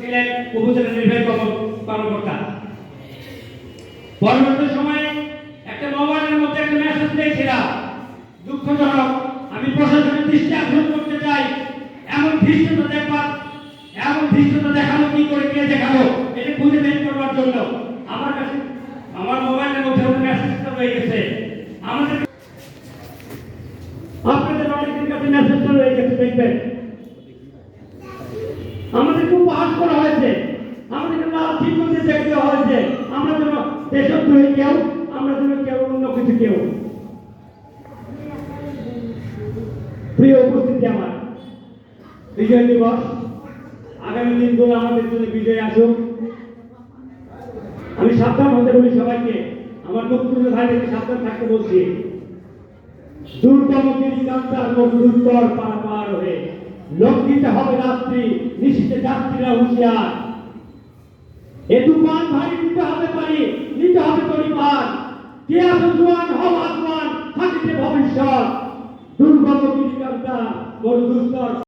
ছিলেন উপজেলা নির্বাহী কর্মকর্তা। পরবর্তী সময়ে একটা মোবাইলের মধ্যে একটা মেসেজ পেয়েছিলাম, দুঃখজনক। আমি প্রশাসনের দৃষ্টি আকর্ষণ করতে চাই, এমন ধৃষ্টতা দেখানো কি করে, কে দেখালো, এটা খুঁজে বের করবার জন্য আমার কাছে আমার মোবাইলের মধ্যে একটা মেসেজটা রয়ে গেছে। আপনাদের অনেকের কাছে মেসেজটা রয়ে গেছে, দেখবেন আমাদের খুব পাস করা হয়েছে, আমাদেরকে লাভ ঠিক মতো দেখতে হয়েছে, আমরা যেন দেশদ্রোহী কেউ, আমরা যেন কেউ অন্য কিছু কেউ। প্রিয় উপস্থিতি, আমার বিজয় দিবস, আগামী দিনগুলো আমাদের জন্য বিজয় আসুক। আমি সাবধান হতে বলি সবাইকে, আমার মুক্তিযোদ্ধা ভাইদেরকে সাবধান থাকতে বলছি। দুর্গম গিরিকান্তার দুর্গর পার হয়ে লঙ্ঘিতে হবে রাত্রি, নিশীতে যাত্রীরা হুঁশিয়ার। এ তুফান ভারী নিতে হবে পারি, নিতে হবে পরিবার। কে আছো জোয়ান, হও আসমান, থাকিতে ভবিষ্যৎ। দুর্গম গিরিকান্তা দুস্তর